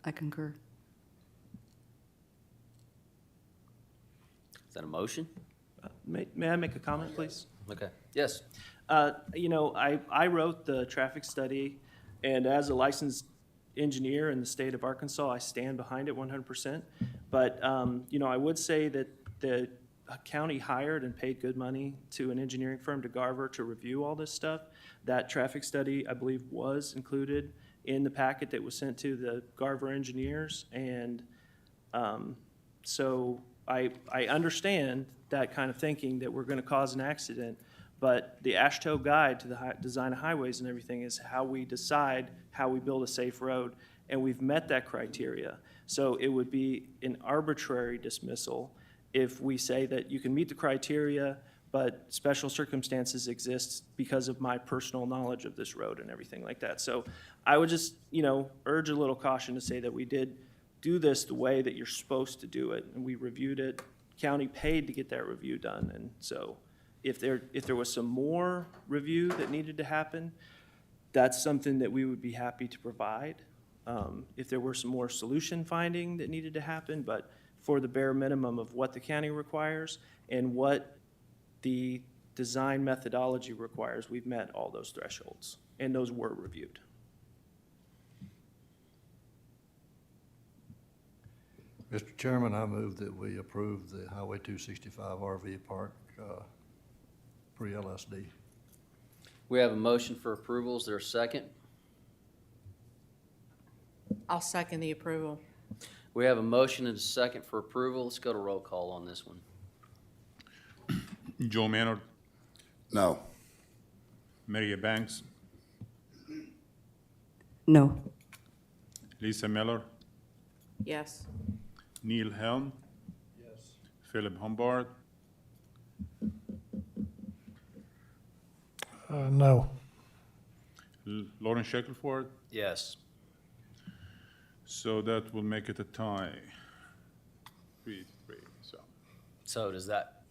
I concur. Is that a motion? May I make a comment, please? Okay, yes. You know, I wrote the traffic study, and as a licensed engineer in the state of Arkansas, I stand behind it 100%. But, you know, I would say that the county hired and paid good money to an engineering firm, to Garver, to review all this stuff. That traffic study, I believe, was included in the packet that was sent to the Garver engineers. And so I understand that kind of thinking, that we're going to cause an accident. But the AASHTO guide to the design of highways and everything is how we decide how we build a safe road, and we've met that criteria. So it would be an arbitrary dismissal if we say that you can meet the criteria, but special circumstances exist because of my personal knowledge of this road and everything like that. So I would just, you know, urge a little caution to say that we did do this the way that you're supposed to do it, and we reviewed it. County paid to get that review done, and so if there was some more review that needed to happen, that's something that we would be happy to provide. If there were some more solution finding that needed to happen, but for the bare minimum of what the county requires and what the design methodology requires, we've met all those thresholds, and those were reviewed. Mr. Chairman, I move that we approve the Highway 265 RV Park pre-LSD. We have a motion for approval. Is there a second? I'll second the approval. We have a motion and a second for approval. Let's go to roll call on this one. Joe Maynard, No. Maria Banks, No. Lisa Miller, Yes. Neil Helm. Yes. Philip Humbard, No. Lauren Shackelford. Yes. So that will make it a tie. 3-3, so. So does that,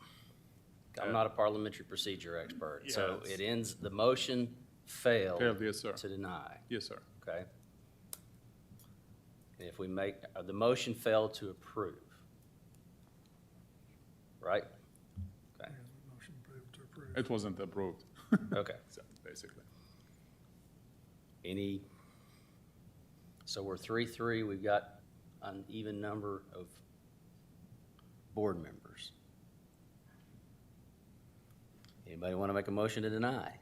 I'm not a parliamentary procedure expert, so Yes. it ends, the motion failed Failed, yes, sir. to deny, Yes, sir. okay? And if we make, the motion failed to approve, right? Okay, It wasn't approved. okay. So, basically. Any, so we're 3-3, we've got an even number of board members. Anybody want to make a motion to deny?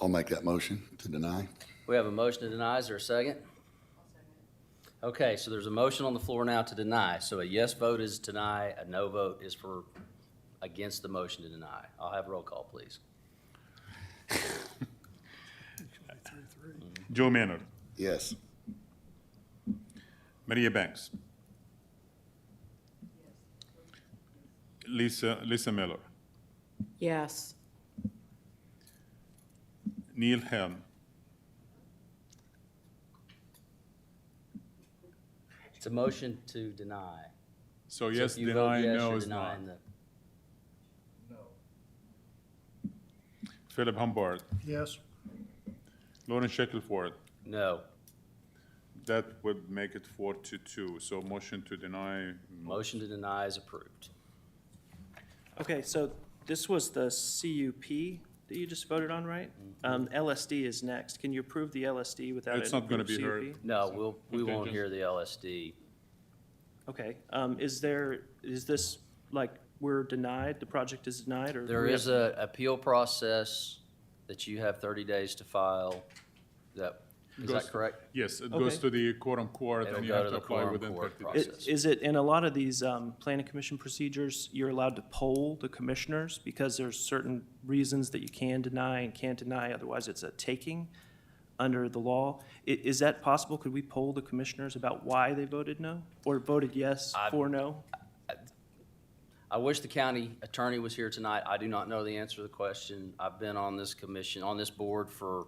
I'll make that motion to deny. We have a motion to deny. Is there a second? Okay, so there's a motion on the floor now to deny. So a yes vote is deny, a no vote is for against the motion to deny. I'll have roll call, please. Joe Maynard, Yes. Maria Banks. Lisa Miller, Yes. Neil Helm, It's a motion to deny. so So yes, if you vote deny, yes, no you're is not. denying the- Philip Humbard, Yes. Lauren Shackelford, No. that would make it 4-2, so motion to deny. Motion to deny is approved. Okay, so this was the CUP that you just voted on, right? LSD is next. Can you approve the LSD without It's an not gonna approved be heard. CUP? No, we won't Contingent. hear the LSD. Okay, is this like we're denied, the project is denied, or? There is a appeal process that you have 30 days to file. Is Goes- that correct? Yes, it Okay. goes to the quorum court, It'll and you go have to to the apply quorum within court 30 process. days. Is it, in a lot of these planning commission procedures, you're allowed to poll the commissioners because there's certain reasons that you can deny and can't deny, otherwise it's a taking under the law. Is that possible? Could we poll the commissioners about why they voted no or voted yes for no? I wish the county attorney was here tonight. I do not know the answer to the question. I've been on this commission, on this board for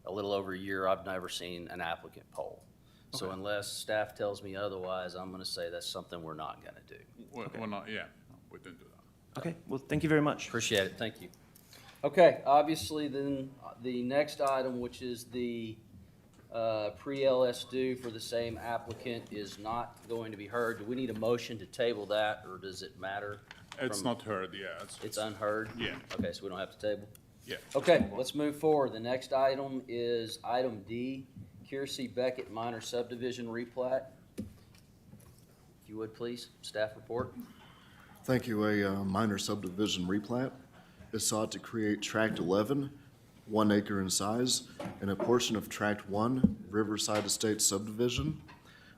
a little over a year. I've never seen an applicant poll. So Okay. unless staff tells me otherwise, I'm gonna say that's something we're not gonna do. We're not, yeah, we didn't do that. Okay, well, thank you very much. Appreciate it, thank you. Okay, obviously then, the next item, which is the pre-LS due for the same applicant, is not going to be heard. Do we need a motion to table that, or does it matter? It's from- not heard, yeah. It's unheard? Yeah. Okay, so we don't have to table? Yeah. Okay, let's move forward. The next item is item D, Kiersey Beckett Minor Subdivision replat. If you would, please, staff report. Thank you. A minor subdivision replat is sought to create Tract 11, 1 acre in size, and a portion of Tract 1, Riverside Estates subdivision.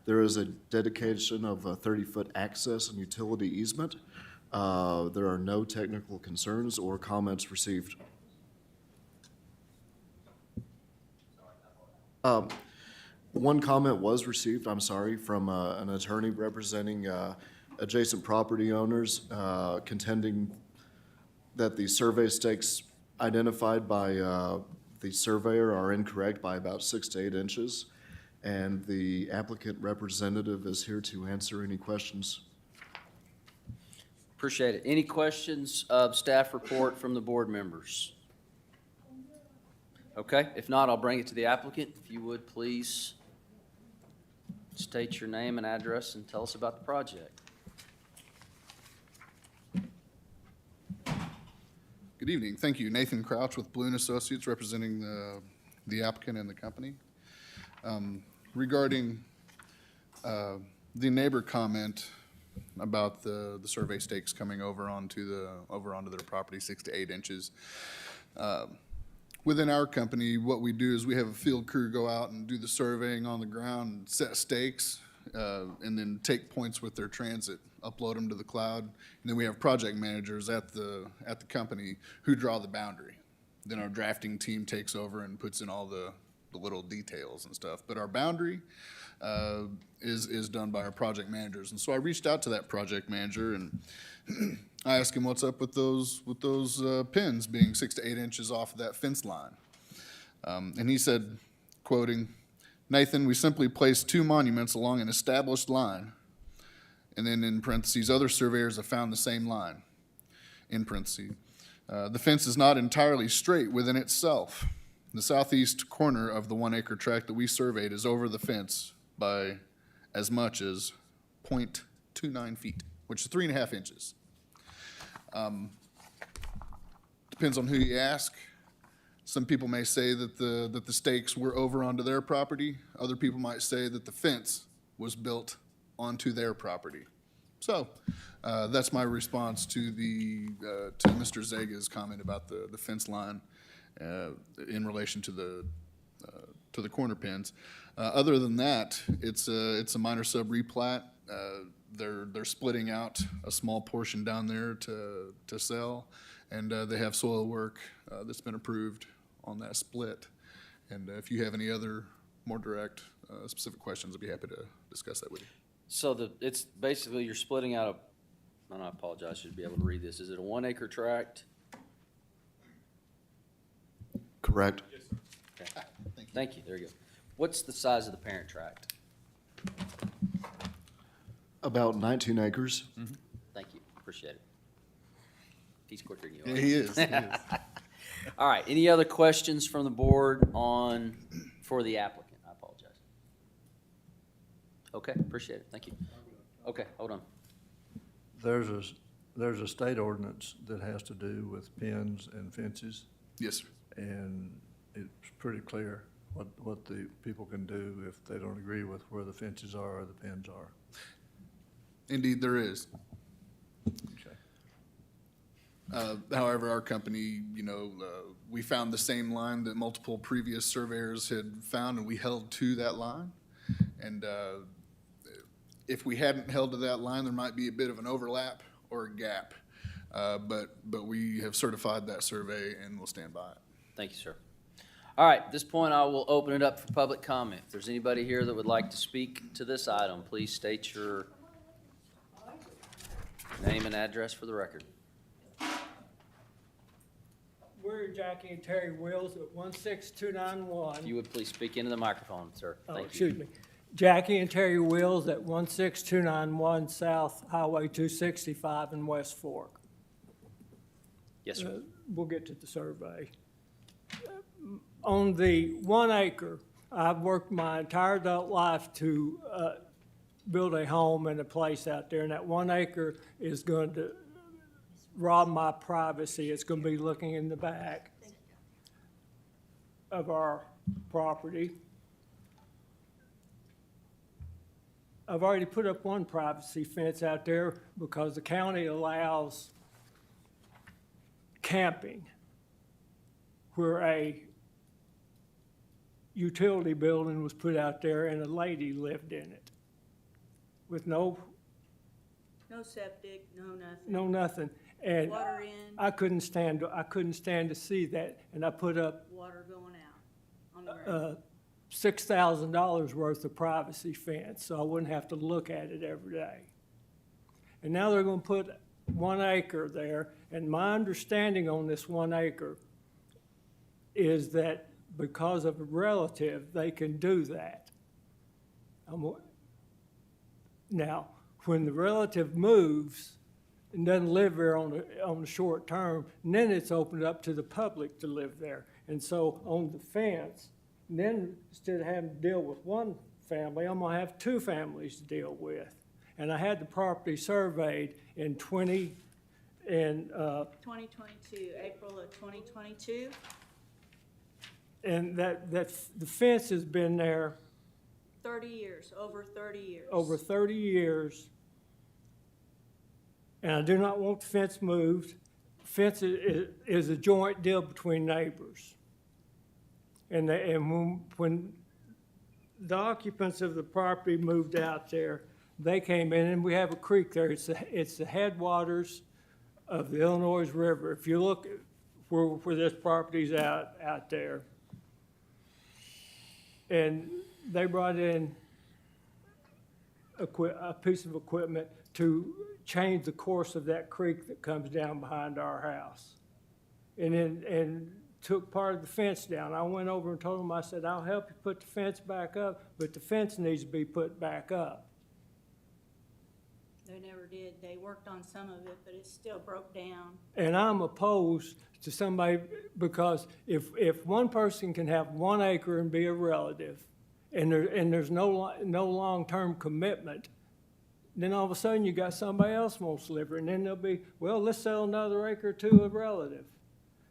There is a dedication of a 30-foot access and utility easement. There are no technical concerns or comments received. One comment was received, I'm sorry, from an attorney representing adjacent property owners contending that the survey stakes identified by the surveyor are incorrect by about 6 to 8 inches. And the applicant representative is here to answer any questions. Appreciate it. Any questions of staff report from the board members? Okay, if not, I'll bring it to the applicant. If you would, please state your name and address and tell us about the project. Good evening. Thank you. Nathan Crouch with Balloon Associates, representing the applicant and the company. regarding the neighbor comment about the survey stakes coming over onto their property, 6 to 8 inches. Within our company, what we do is we have a field crew go out and do the surveying on the ground, and set stakes, and then take points with their transit, upload them to the cloud. And then we have project managers at the company who draw the boundary. Then our drafting team takes over and puts in all the little details and stuff. But our boundary is done by our project managers. And so I reached out to that project manager and I asked him what's up with those pins being 6 to 8 inches off of that fence line. And he said, quoting, "Nathan, we simply placed 2 monuments along an established line." And then in parentheses, "Other surveyors have found the same line," in parentheses. "The fence is not entirely straight within itself. The southeast corner of the 1 acre tract that we surveyed is over the fence by as much as 0.29 feet, which is 3.5 inches. Depends on who you ask. Some people may say that the stakes were over onto their property. Other people might say that the fence was built onto their property. So that's my response to Mr. Zega's comment about the fence line in relation to the corner pins. Other than that, it's a minor sub replat. They're splitting out a small portion down there to sell, and they have soil work that's been approved on that split. And if you have any other more direct, specific questions, I'd be happy to discuss that with you. So it's basically you're splitting out and I apologize, I should be able to read this. Is it a 1 acre tract? Correct. Yes, sir. Okay. Thank you, there you go. What's the size of the parent tract? About 19 acres. Mm-hmm. Thank you, appreciate it. He's quicker than you are. Yeah, he is. He is. All right, any other questions from the board for the applicant? I apologize. Okay, appreciate it, thank you. Okay, hold on. There's a state ordinance that has to do with pins and fences. Yes, sir. And it's pretty clear what the people can do if they don't agree with where the fences are or the pins are. Indeed, there is. Okay. However, our company, we found the same line that multiple previous surveyors had found, and we held to that line. And if we hadn't held to that line, there might be a bit of an overlap or a gap. But we have certified that survey and will stand by it. Thank you, sir. All right, at this point, I will open it up for public comment. If there's anybody here that would like to speak to this item, please state your name and address for the record. We're Jackie and Terry Wills at 16291. If you would please speak into the microphone, sir. Oh, Thank you. excuse me. Jackie and Terry Wills at 16291 South Highway 265 in West Fork. Yes, sir. We'll get to the survey. On the 1 acre, I've worked my entire adult life to build a home and a place out there, and that 1 acre is going to rob my privacy. It's going to be looking in the back of our property. I've already put up one privacy fence out there because the county allows camping where a utility building was put out there and a lady lived in it with no septic, no nothing. no nothing. And Water in. I couldn't stand to see that, and I put up Water going out on the ground. $6,000 worth of privacy fence, so I wouldn't have to look at it every day. And now they're gonna put 1 acre there, and my understanding on this 1 acre is that because of a relative, they can do that. Now, when the relative moves and doesn't live there on the short term, and then it's opened up to the public to live there. And so on the fence, and then instead of having to deal with one family, I'm gonna have 2 families to deal with. And I had the property surveyed in 2022, April of 2022. And that the fence has been there 30 years, over 30 years. over 30 years. And I do not want the fence moved. Fence is a joint deal between neighbors. And when the occupants of the property moved out there, they came in, and we have a creek there. It's the headwaters of the Illinois River. If you look at where this property's out there. And they brought in a piece of equipment to change the course of that creek that comes down behind our house. And took part of the fence down. I went over and told them, I said, I'll help you put the fence back up, but the fence needs to be put back up. They never did. They worked on some of it, but it still broke down. And I'm opposed to somebody, because if one person can have 1 acre and be a relative, and there's no long-term commitment, then all of a sudden you got somebody else wants to live here, and then they'll be, well, let's sell another acre to a relative.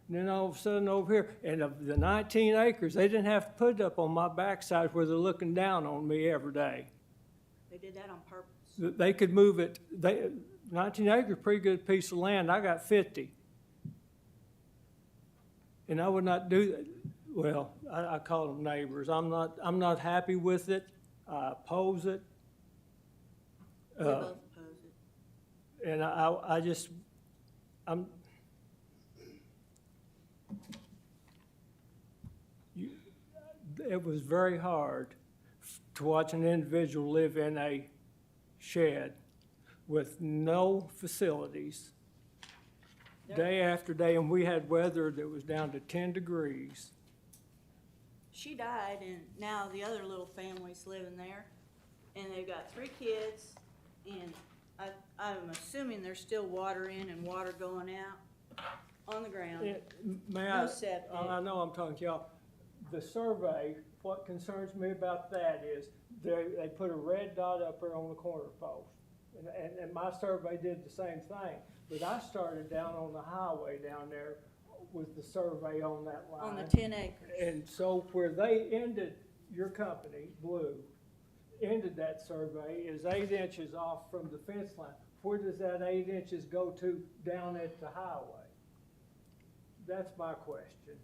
And then all of a sudden over here, and of the 19 acres, they didn't have to put it up on my backside where they're looking down on me every day. They did that on purpose. They could move it, 19 acres, pretty good piece of land, I got 50. And I would not do that. Well, I call them neighbors. I'm not happy with it. I oppose it. We both oppose it. And it was very hard to watch an individual live in a shed with no facilities day after day, and we had weather that was down to 10 degrees. She died, and now the other little family's living there, and they've got 3 kids, and I'm assuming there's still water in and water going out on the ground. No septic. I know I'm talking to y'all. The survey, what concerns me about that is they put a red dot up there on the corner post. And my survey did the same thing. But I started down on the highway down there with the survey on that line. On the 10 acres. And so where they ended, your company, Blue, ended that survey is 8 inches off from the fence line. Where does that 8 inches go to down at the highway? That's my question.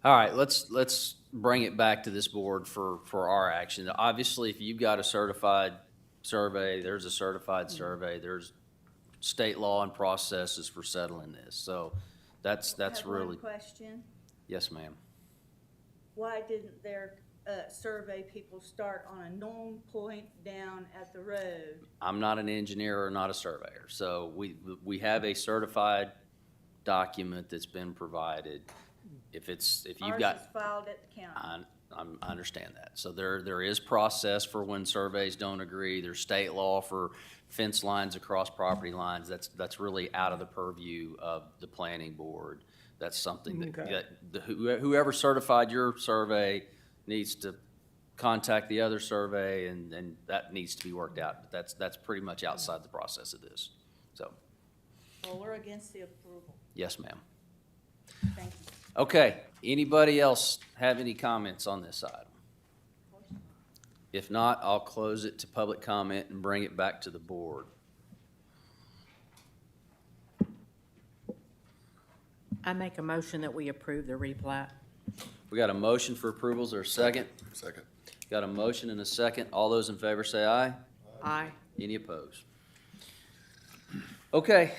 All right, let's bring it back to this board for our action. Obviously, if you've got a certified survey, there's a certified survey, there's state law and processes for settling this. So that's I have really. one question. Yes, ma'am. Why didn't their survey people start on a known point down at the road? I'm not an engineer or not a surveyor, so we have a certified document that's been provided. If you've got. Ours is filed at the county. I understand that. So there is process for when surveys don't agree. There's state law for fence lines across property lines. That's really out of the purview of the planning board. That's something that whoever certified your survey needs to contact the other survey, and that needs to be worked out. But that's pretty much outside the process of this. So. Well, we're against the approval. Yes, ma'am. Thank you. Okay, anybody else have any comments on this item? If not, I'll close it to public comment and bring it back to the board. I make a motion that we approve the replat. We got a motion for approval. Is there a second? Second. Got a motion and a second. All those in favor say aye. Aye. Any opposed? Okay,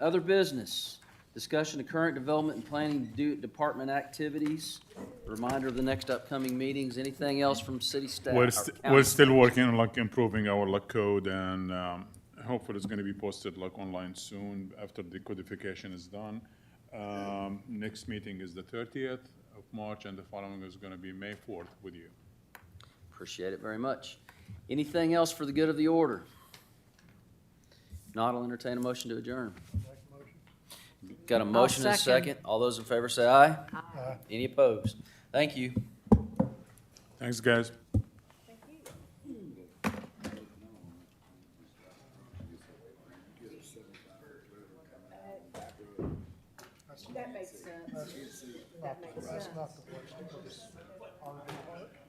other business. Discussion of current development and planning department activities. Reminder of the next upcoming meetings. Anything else from city staff? We're still working on improving our code, and hopefully it's going to be posted online soon after the codification is done. Next meeting is the 30th of March, and the following is going to be May 4th with you. Appreciate it very much. Anything else for the good of the order? If not, I'll entertain a motion to adjourn. Got a motion and a second. All those in favor say aye. Aye. Any opposed? Thank you. Thanks, guys. That makes sense. That makes sense. That's not the place to put it.